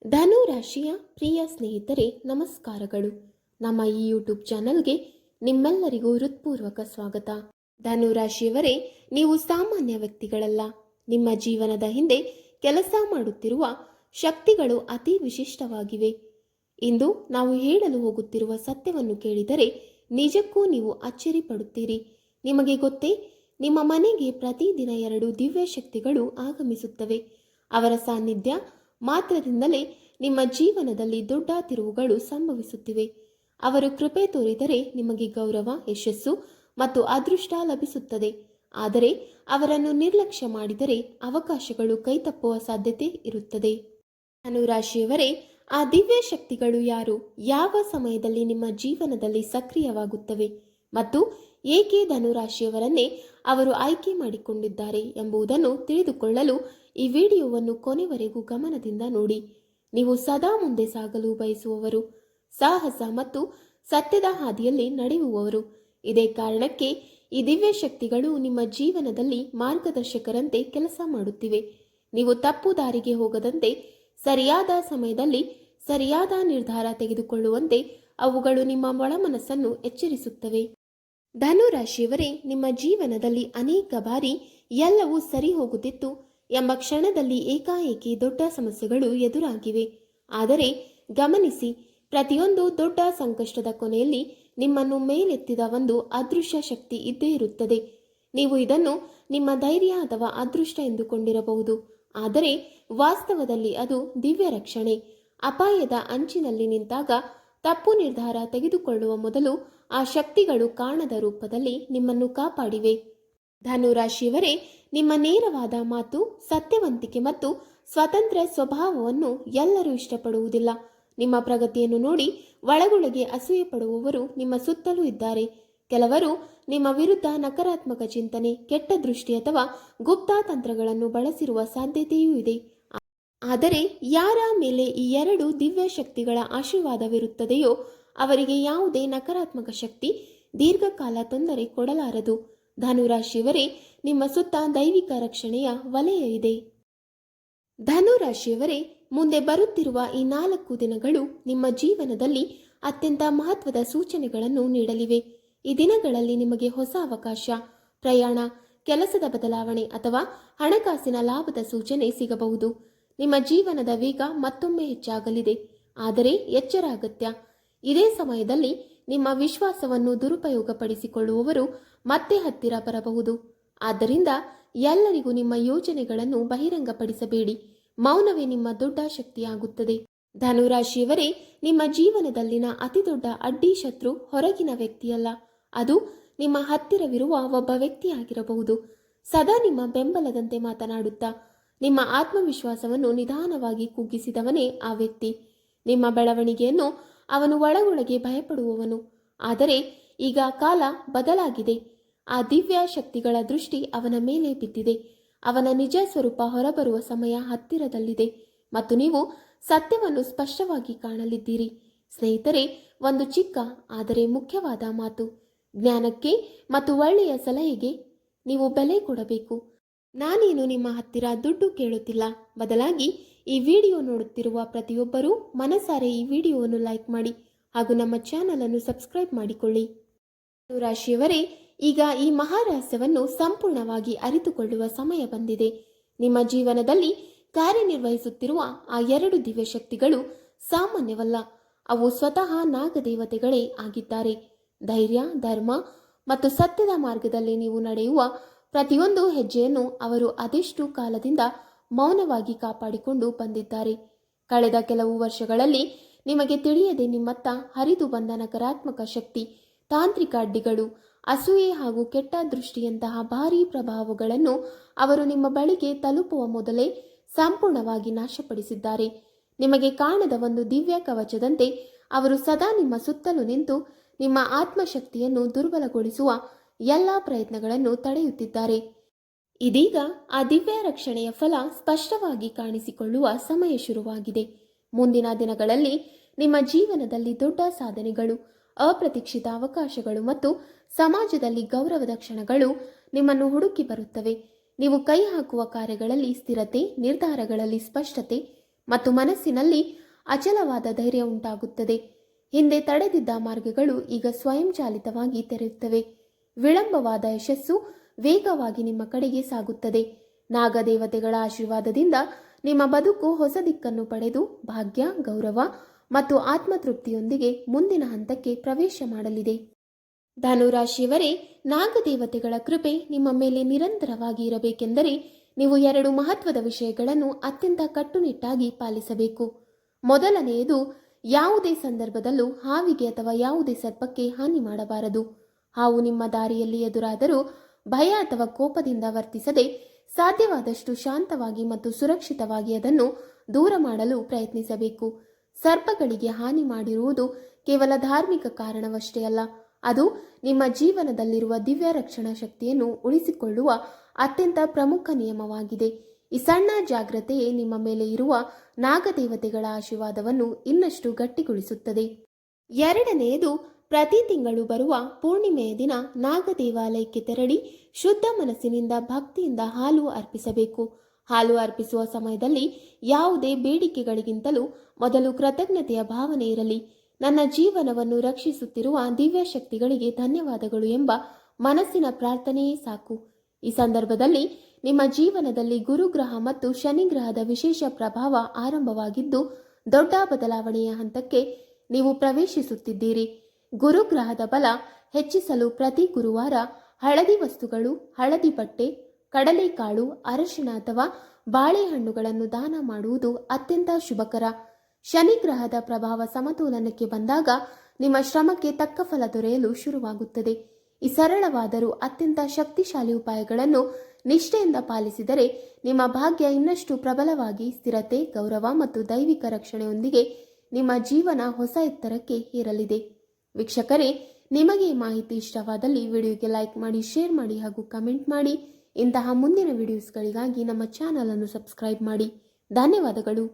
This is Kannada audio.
ಧನು ರಾಶಿಯ ಪ್ರಿಯ ಸ್ನೇಹಿತರೆ, ನಮಸ್ಕಾರಗಳು. ನಮ್ಮ ಈ ಯೂಟ್ಯೂಬ್ ಚಾನಲ್ಗೆ ನಿಮ್ಮೆಲ್ಲರಿಗೂ ಹೃತ್ಪೂರ್ವಕ ಸ್ವಾಗತ. ಧನು ರಾಶಿಯವರೇ, ನೀವು ಸಾಮಾನ್ಯ ವ್ಯಕ್ತಿಗಳಲ್ಲ. ನಿಮ್ಮ ಜೀವನದ ಹಿಂದೆ ಕೆಲಸ ಮಾಡುತ್ತಿರುವ ಶಕ್ತಿಗಳು ಅತಿ ವಿಶಿಷ್ಟವಾಗಿವೆ. ಇಂದು ನಾವು ಹೇಳಲು ಹೋಗುತ್ತಿರುವ ಸತ್ಯವನ್ನು ಕೇಳಿದರೆ ನಿಜಕ್ಕೂ ನೀವು ಅಚ್ಚರಿ ಪಡುತ್ತೀರಿ. ನಿಮಗೆ ಗೊತ್ತೇ, ನಿಮ್ಮ ಮನೆಗೆ ಪ್ರತಿದಿನ 2 ದಿವ್ಯ ಶಕ್ತಿಗಳು ಆಗಮಿಸುತ್ತವೆ. ಅವರ ಸಾನ್ನಿಧ್ಯ ಮಾತ್ರದಿಂದಲೇ ನಿಮ್ಮ ಜೀವನದಲ್ಲಿ ದೊಡ್ಡ ತಿರುವುಗಳು ಸಂಭವಿಸುತ್ತಿವೆ. ಅವರು ಕೃಪೆ ತೋರಿದರೆ ನಿಮಗೆ ಗೌರವ, ಯಶಸ್ಸು ಮತ್ತು ಅದೃಷ್ಟ ಲಭಿಸುತ್ತದೆ. ಆದರೆ ಅವರನ್ನು ನಿರ್ಲಕ್ಷ್ಯ ಮಾಡಿದರೆ ಅವಕಾಶಗಳು ಕೈತಪ್ಪುವ ಸಾಧ್ಯತೆ ಇರುತ್ತದೆ. ಧನುರಾಶಿಯವರೇ, ಆ ದಿವ್ಯ ಶಕ್ತಿಗಳು ಯಾರು, ಯಾವ ಸಮಯದಲ್ಲಿ ನಿಮ್ಮ ಜೀವನದಲ್ಲಿ ಸಕ್ರಿಯವಾಗುತ್ತವೆ ಮತ್ತು ಏಕೆ ಧನುರಾಶಿಯವರನ್ನೇ ಅವರು ಆಯ್ಕೆ ಮಾಡಿಕೊಂಡಿದ್ದಾರೆ ಎಂಬುದನ್ನು ತಿಳಿದುಕೊಳ್ಳಲು ಈ ವಿಡಿಯೋವನ್ನು ಕೊನೆವರೆಗೂ ಗಮನದಿಂದ ನೋಡಿ. ನೀವು ಸದಾ ಮುಂದೆ ಸಾಗಲು ಬಯಸುವವರು, ಸಾಹಸ ಮತ್ತು ಸತ್ಯದ ಹಾದಿಯಲ್ಲಿ ನಡೆಯುವವರು. ಇದೇ ಕಾರಣಕ್ಕೆ ಈ ದಿವ್ಯ ಶಕ್ತಿಗಳು ನಿಮ್ಮ ಜೀವನದಲ್ಲಿ ಮಾರ್ಗದರ್ಶಕರಂತೆ ಕೆಲಸ ಮಾಡುತ್ತಿವೆ. ನೀವು ತಪ್ಪು ದಾರಿಗೆ ಹೋಗದಂತೆ ಸರಿಯಾದ ಸಮಯದಲ್ಲಿ ಸರಿಯಾದ ನಿರ್ಧಾರ ತೆಗೆದುಕೊಳ್ಳುವಂತೆ ಅವುಗಳು ನಿಮ್ಮ ಒಳಮನಸ್ಸನ್ನು ಎಚ್ಚರಿಸುತ್ತವೆ. ಧನುರಾಶಿಯವರೇ, ನಿಮ್ಮ ಜೀವನದಲ್ಲಿ ಅನೇಕ ಬಾರಿ ಎಲ್ಲವೂ ಸರಿ ಹೋಗುತ್ತಿತ್ತು ಎಂಬ ಕ್ಷಣದಲ್ಲಿ ಏಕಾಏಕಿ ದೊಡ್ಡ ಸಮಸ್ಯೆಗಳು ಎದುರಾಗಿವೆ. ಆದರೆ ಗಮನಿಸಿ, ಪ್ರತಿಯೊಂದು ದೊಡ್ಡ ಸಂಕಷ್ಟದ ಕೊನೆಯಲ್ಲಿ ನಿಮ್ಮನ್ನು ಮೇಲೆತ್ತಿದ ಒಂದು ಅದೃಶ್ಯ ಶಕ್ತಿ ಇದ್ದೇ ಇರುತ್ತದೆ. ನೀವು ಇದನ್ನು ನಿಮ್ಮ ಧೈರ್ಯ ಅಥವಾ ಅದೃಷ್ಟ ಎಂದುಕೊಂಡಿರಬಹುದು, ಆದರೆ ವಾಸ್ತವದಲ್ಲಿ ಅದು ದಿವ್ಯ ರಕ್ಷಣೆ. ಅಪಾಯದ ಅಂಚಿನಲ್ಲಿ ನಿಂತಾಗ ತಪ್ಪು ನಿರ್ಧಾರ ತೆಗೆದುಕೊಳ್ಳುವ ಮೊದಲು ಆ ಶಕ್ತಿಗಳು ಕಾಣದ ರೂಪದಲ್ಲಿ ನಿಮ್ಮನ್ನು ಕಾಪಾಡಿವೆ. ಧನುರಾಶಿಯವರೇ, ನಿಮ್ಮ ನೇರವಾದ ಮಾತು, ಸತ್ಯವಂತಿಕೆ ಮತ್ತು ಸ್ವತಂತ್ರ ಸ್ವಭಾವವನ್ನು ಎಲ್ಲರೂ ಇಷ್ಟಪಡುವುದಿಲ್ಲ. ನಿಮ್ಮ ಪ್ರಗತಿಯನ್ನು ನೋಡಿ ಒಳಗೊಳಗೆ ಅಸೂಯೆ ಪಡುವವರು ನಿಮ್ಮ ಸುತ್ತಲೂ ಇದ್ದಾರೆ. ಕೆಲವರು ನಿಮ್ಮ ವಿರುದ್ಧ ನಕಾರಾತ್ಮಕ ಚಿಂತನೆ, ಕೆಟ್ಟ ದೃಷ್ಟಿ ಅಥವಾ ಗುಪ್ತ ತಂತ್ರಗಳನ್ನು ಬಳಸಿರುವ ಸಾಧ್ಯತೆಯೂ ಇದೆ. ಆದರೆ ಯಾರ ಮೇಲೆ ಈ 2 ದಿವ್ಯ ಶಕ್ತಿಗಳ ಆಶೀರ್ವಾದವಿರುತ್ತದೆಯೋ ಅವರಿಗೆ ಯಾವುದೇ ನಕಾರಾತ್ಮಕ ಶಕ್ತಿ ದೀರ್ಘಕಾಲ ತೊಂದರೆ ಕೊಡಲಾರದು. ಧನುರಾಶಿಯವರೇ, ನಿಮ್ಮ ಸುತ್ತ ದೈವಿಕ ರಕ್ಷಣೆಯ ವಲಯ ಇದೆ. ಧನುರಾಶಿಯವರೇ, ಮುಂದೆ ಬರುತ್ತಿರುವ ಈ 4 ದಿನಗಳು ನಿಮ್ಮ ಜೀವನದಲ್ಲಿ ಅತ್ಯಂತ ಮಹತ್ವದ ಸೂಚನೆಗಳನ್ನು ನೀಡಲಿವೆ. ಈ ದಿನಗಳಲ್ಲಿ ನಿಮಗೆ ಹೊಸ ಅವಕಾಶ, ಪ್ರಯಾಣ, ಕೆಲಸದ ಬದಲಾವಣೆ ಅಥವಾ ಹಣಕಾಸಿನ ಲಾಭದ ಸೂಚನೆ ಸಿಗಬಹುದು. ನಿಮ್ಮ ಜೀವನದ ವೇಗ ಮತ್ತೊಮ್ಮೆ ಹೆಚ್ಚಾಗಲಿದೆ, ಆದರೆ ಎಚ್ಚರ ಅಗತ್ಯ. ಇದೇ ಸಮಯದಲ್ಲಿ ನಿಮ್ಮ ವಿಶ್ವಾಸವನ್ನು ದುರುಪಯೋಗಪಡಿಸಿಕೊಳ್ಳುವವರು ಮತ್ತೆ ಹತ್ತಿರ ಬರಬಹುದು. ಆದ್ದರಿಂದ ಎಲ್ಲರಿಗೂ ನಿಮ್ಮ ಯೋಜನೆಗಳನ್ನು ಬಹಿರಂಗಪಡಿಸಬೇಡಿ. ಮೌನವೇ ನಿಮ್ಮ ದೊಡ್ಡ ಶಕ್ತಿಯಾಗುತ್ತದೆ. ಧನುರಾಶಿಯವರೇ, ನಿಮ್ಮ ಜೀವನದಲ್ಲಿನ ಅತಿದೊಡ್ಡ ಅಡ್ಡಿ ಶತ್ರು ಹೊರಗಿನ ವ್ಯಕ್ತಿಯಲ್ಲ, ಅದು ನಿಮ್ಮ ಹತ್ತಿರವಿರುವ ಒಬ್ಬ ವ್ಯಕ್ತಿಯಾಗಿರಬಹುದು. ಸದಾ ನಿಮ್ಮ ಬೆಂಬಲದಂತೆ ಮಾತನಾಡುತ್ತಾ ನಿಮ್ಮ ಆತ್ಮವಿಶ್ವಾಸವನ್ನು ನಿಧಾನವಾಗಿ ಕುಗ್ಗಿಸಿದವನೇ ಆ ವ್ಯಕ್ತಿ. ನಿಮ್ಮ ಬೆಳವಣಿಗೆಯನ್ನು ಅವನು ಒಳಗೊಳಗೆ ಭಯಪಡುವವನು. ಆದರೆ ಈಗ ಕಾಲ ಬದಲಾಗಿದೆ. ಆ ದಿವ್ಯ ಶಕ್ತಿಗಳ ದೃಷ್ಟಿ ಅವನ ಮೇಲೆ ಬಿದ್ದಿದೆ. ಅವನ ನಿಜ ಸ್ವರೂಪ ಹೊರಬರುವ ಸಮಯ ಹತ್ತಿರದಲ್ಲಿದೆ ಮತ್ತು ನೀವು ಸತ್ಯವನ್ನು ಸ್ಪಷ್ಟವಾಗಿ ಕಾಣಲಿದ್ದೀರಿ. ಸ್ನೇಹಿತರೆ, ಒಂದು ಚಿಕ್ಕ ಆದರೆ ಮುಖ್ಯವಾದ ಮಾತು: ಜ್ಞಾನಕ್ಕೆ ಮತ್ತು ಒಳ್ಳೆಯ ಸಲಹೆಗೆ ನೀವು ಬೆಲೆ ಕೊಡಬೇಕು. ನಾನೇನು ನಿಮ್ಮ ಹತ್ತಿರ ದುಡ್ಡು ಕೇಳುತ್ತಿಲ್ಲ. ಬದಲಾಗಿ ಈ ವಿಡಿಯೋ ನೋಡುತ್ತಿರುವ ಪ್ರತಿಯೊಬ್ಬರೂ ಮನಸಾರೆ ಈ ವಿಡಿಯೋವನ್ನು ಲೈಕ್ ಮಾಡಿ ಹಾಗೂ ನಮ್ಮ ಚಾನಲ್ ಅನ್ನು ಸಬ್ಸ್ಕ್ರೈಬ್ ಮಾಡಿಕೊಳ್ಳಿ. ರಾಶಿಯವರೇ, ಈಗ ಈ ಮಹಾರಹಸ್ಯವನ್ನು ಸಂಪೂರ್ಣವಾಗಿ ಅರಿತುಕೊಳ್ಳುವ ಸಮಯ ಬಂದಿದೆ. ನಿಮ್ಮ ಜೀವನದಲ್ಲಿ ಕಾರ್ಯನಿರ್ವಹಿಸುತ್ತಿರುವ ಆ 2 ದಿವ್ಯ ಶಕ್ತಿಗಳು ಸಾಮಾನ್ಯವಲ್ಲ. ಅವು ಸ್ವತಃ ನಾಗದೇವತೆಗಳೇ ಆಗಿದ್ದಾರೆ. ಧೈರ್ಯ, ಧರ್ಮ ಮತ್ತು ಸತ್ಯದ ಮಾರ್ಗದಲ್ಲಿ ನೀವು ನಡೆಯುವ ಪ್ರತಿಯೊಂದು ಹೆಜ್ಜೆಯನ್ನು ಅವರು ಅದೆಷ್ಟು ಕಾಲದಿಂದ ಮೌನವಾಗಿ ಕಾಪಾಡಿಕೊಂಡು ಬಂದಿದ್ದಾರೆ. ಕಳೆದ ಕೆಲವು ವರ್ಷಗಳಲ್ಲಿ ನಿಮಗೆ ತಿಳಿಯದೆ ನಿಮ್ಮತ್ತ ಹರಿದು ಬಂದ ನಕಾರಾತ್ಮಕ ಶಕ್ತಿ, ತಾಂತ್ರಿಕ ಅಡ್ಡಿಗಳು, ಅಸೂಯೆ ಹಾಗೂ ಕೆಟ್ಟ ದೃಷ್ಟಿಯಂತಹ ಭಾರೀ ಪ್ರಭಾವಗಳನ್ನು ಅವರು ನಿಮ್ಮ ಬಳಿಗೆ ತಲುಪುವ ಮೊದಲೇ ಸಂಪೂರ್ಣವಾಗಿ ನಾಶಪಡಿಸಿದ್ದಾರೆ. ನಿಮಗೆ ಕಾಣದ ಒಂದು ದಿವ್ಯ ಕವಚದಂತೆ ಅವರು ಸದಾ ನಿಮ್ಮ ಸುತ್ತಲೂ ನಿಂತು ನಿಮ್ಮ ಆತ್ಮಶಕ್ತಿಯನ್ನು ದುರ್ಬಲಗೊಳಿಸುವ ಎಲ್ಲ ಪ್ರಯತ್ನಗಳನ್ನು ತಡೆಯುತ್ತಿದ್ದಾರೆ. ಇದೀಗ ಆ ದಿವ್ಯ ರಕ್ಷಣೆಯ ಫಲ ಸ್ಪಷ್ಟವಾಗಿ ಕಾಣಿಸಿಕೊಳ್ಳುವ ಸಮಯ ಶುರುವಾಗಿದೆ. ಮುಂದಿನ ದಿನಗಳಲ್ಲಿ ನಿಮ್ಮ ಜೀವನದಲ್ಲಿ ದೊಡ್ಡ ಸಾಧನೆಗಳು, ಅಪ್ರತೀಕ್ಷಿತ ಅವಕಾಶಗಳು ಮತ್ತು ಸಮಾಜದಲ್ಲಿ ಗೌರವದ ಕ್ಷಣಗಳು ನಿಮ್ಮನ್ನು ಹುಡುಕಿ ಬರುತ್ತವೆ. ನೀವು ಕೈ ಹಾಕುವ ಕಾರ್ಯಗಳಲ್ಲಿ ಸ್ಥಿರತೆ, ನಿರ್ಧಾರಗಳಲ್ಲಿ ಸ್ಪಷ್ಟತೆ ಮತ್ತು ಮನಸ್ಸಿನಲ್ಲಿ ಅಚಲವಾದ ಧೈರ್ಯ ಉಂಟಾಗುತ್ತದೆ. ಹಿಂದೆ ತಡೆದಿದ್ದ ಮಾರ್ಗಗಳು ಈಗ ಸ್ವಯಂಚಾಲಿತವಾಗಿ ತೆರೆಯುತ್ತವೆ. ವಿಳಂಬವಾದ ಯಶಸ್ಸು ವೇಗವಾಗಿ ನಿಮ್ಮ ಕಡೆಗೆ ಸಾಗುತ್ತದೆ. ನಾಗದೇವತೆಗಳ ಆಶೀರ್ವಾದದಿಂದ ನಿಮ್ಮ ಬದುಕು ಹೊಸ ದಿಕ್ಕನ್ನು ಪಡೆದು ಭಾಗ್ಯ, ಗೌರವ ಮತ್ತು ಆತ್ಮತೃಪ್ತಿಯೊಂದಿಗೆ ಮುಂದಿನ ಹಂತಕ್ಕೆ ಪ್ರವೇಶ ಮಾಡಲಿದೆ. ಧನುರಾಶಿಯವರೇ, ನಾಗದೇವತೆಗಳ ಕೃಪೆ ನಿಮ್ಮ ಮೇಲೆ ನಿರಂತರವಾಗಿ ಇರಬೇಕೆಂದರೆ ನೀವು 2 ಮಹತ್ವದ ವಿಷಯಗಳನ್ನು ಅತ್ಯಂತ ಕಟ್ಟುನಿಟ್ಟಾಗಿ ಪಾಲಿಸಬೇಕು. ಮೊದಲನೆಯದು, ಯಾವುದೇ ಸಂದರ್ಭದಲ್ಲೂ ಹಾವಿಗೆ ಅಥವಾ ಯಾವುದೇ ಸರ್ಪಕ್ಕೆ ಹಾನಿ ಮಾಡಬಾರದು. ಹಾವು ನಿಮ್ಮ ದಾರಿಯಲ್ಲಿ ಎದುರಾದರೂ ಭಯ ಅಥವಾ ಕೋಪದಿಂದ ವರ್ತಿಸದೆ ಸಾಧ್ಯವಾದಷ್ಟು ಶಾಂತವಾಗಿ ಮತ್ತು ಸುರಕ್ಷಿತವಾಗಿ ಅದನ್ನು ದೂರ ಮಾಡಲು ಪ್ರಯತ್ನಿಸಬೇಕು. ಸರ್ಪಗಳಿಗೆ ಹಾನಿ ಮಾಡಿರುವುದು ಕೇವಲ ಧಾರ್ಮಿಕ ಕಾರಣವಷ್ಟೇ ಅಲ್ಲ, ಅದು ನಿಮ್ಮ ಜೀವನದಲ್ಲಿರುವ ದಿವ್ಯ ರಕ್ಷಣಾ ಶಕ್ತಿಯನ್ನು ಉಳಿಸಿಕೊಳ್ಳುವ ಅತ್ಯಂತ ಪ್ರಮುಖ ನಿಯಮವಾಗಿದೆ. ಈ ಸಣ್ಣ ಜಾಗ್ರತೆಯೇ ನಿಮ್ಮ ಮೇಲೆ ಇರುವ ನಾಗದೇವತೆಗಳ ಆಶೀರ್ವಾದವನ್ನು ಇನ್ನಷ್ಟು ಗಟ್ಟಿಗೊಳಿಸುತ್ತದೆ. ಎರಡನೆಯದು, ಪ್ರತಿ ತಿಂಗಳು ಬರುವ ಪೂರ್ಣಿಮೆಯ ದಿನ ನಾಗದೇವಾಲಯಕ್ಕೆ ತೆರಳಿ ಶುದ್ಧ ಮನಸ್ಸಿನಿಂದ ಭಕ್ತಿಯಿಂದ ಹಾಲು ಅರ್ಪಿಸಬೇಕು. ಹಾಲು ಅರ್ಪಿಸುವ ಸಮಯದಲ್ಲಿ ಯಾವುದೇ ಬೇಡಿಕೆಗಳಿಗಿಂತಲೂ ಮೊದಲು ಕೃತಜ್ಞತೆಯ ಭಾವನೆ ಇರಲಿ. ನನ್ನ ಜೀವನವನ್ನು ರಕ್ಷಿಸುತ್ತಿರುವ ದಿವ್ಯ ಶಕ್ತಿಗಳಿಗೆ ಧನ್ಯವಾದಗಳು ಎಂಬ ಮನಸ್ಸಿನ ಪ್ರಾರ್ಥನೆಯೇ ಸಾಕು. ಈ ಸಂದರ್ಭದಲ್ಲಿ ನಿಮ್ಮ ಜೀವನದಲ್ಲಿ ಗುರುಗ್ರಹ ಮತ್ತು ಶನಿಗ್ರಹದ ವಿಶೇಷ ಪ್ರಭಾವ ಆರಂಭವಾಗಿದ್ದು ದೊಡ್ಡ ಬದಲಾವಣೆಯ ಹಂತಕ್ಕೆ ನೀವು ಪ್ರವೇಶಿಸುತ್ತಿದ್ದೀರಿ. ಗುರುಗ್ರಹದ ಬಲ ಹೆಚ್ಚಿಸಲು ಪ್ರತಿ ಗುರುವಾರ ಹಳದಿ ವಸ್ತುಗಳು, ಹಳದಿ ಬಟ್ಟೆ, ಕಡಲೆಕಾಳು, ಅರಶಿಣ ಅಥವಾ ಬಾಳೆಹಣ್ಣುಗಳನ್ನು ದಾನ ಮಾಡುವುದು ಅತ್ಯಂತ ಶುಭಕರ. ಶನಿಗ್ರಹದ ಪ್ರಭಾವ ಸಮತೋಲನಕ್ಕೆ ಬಂದಾಗ ನಿಮ್ಮ ಶ್ರಮಕ್ಕೆ ತಕ್ಕ ಫಲ ದೊರೆಯಲು ಶುರುವಾಗುತ್ತದೆ. ಈ ಸರಳವಾದರೂ ಅತ್ಯಂತ ಶಕ್ತಿಶಾಲಿ ಉಪಾಯಗಳನ್ನು ನಿಷ್ಠೆಯಿಂದ ಪಾಲಿಸಿದರೆ ನಿಮ್ಮ ಭಾಗ್ಯ ಇನ್ನಷ್ಟು ಪ್ರಬಲವಾಗಿ ಸ್ಥಿರತೆ, ಗೌರವ ಮತ್ತು ದೈವಿಕ ರಕ್ಷಣೆಯೊಂದಿಗೆ ನಿಮ್ಮ ಜೀವನ ಹೊಸ ಎತ್ತರಕ್ಕೆ ಏರಲಿದೆ. ವೀಕ್ಷಕರೇ, ನಿಮಗೆ ಈ ಮಾಹಿತಿ ಇಷ್ಟವಾದಲ್ಲಿ ವಿಡಿಯೋಗೆ ಲೈಕ್ ಮಾಡಿ, ಶೇರ್ ಮಾಡಿ ಹಾಗೂ ಕಮೆಂಟ್ ಮಾಡಿ. ಇಂತಹ ಮುಂದಿನ ವಿಡಿಯೋಸ್ಗಳಿಗಾಗಿ ನಮ್ಮ ಚಾನಲ್ ಅನ್ನು ಸಬ್ಸ್ಕ್ರೈಬ್ ಮಾಡಿ. ಧನ್ಯವಾದಗಳು.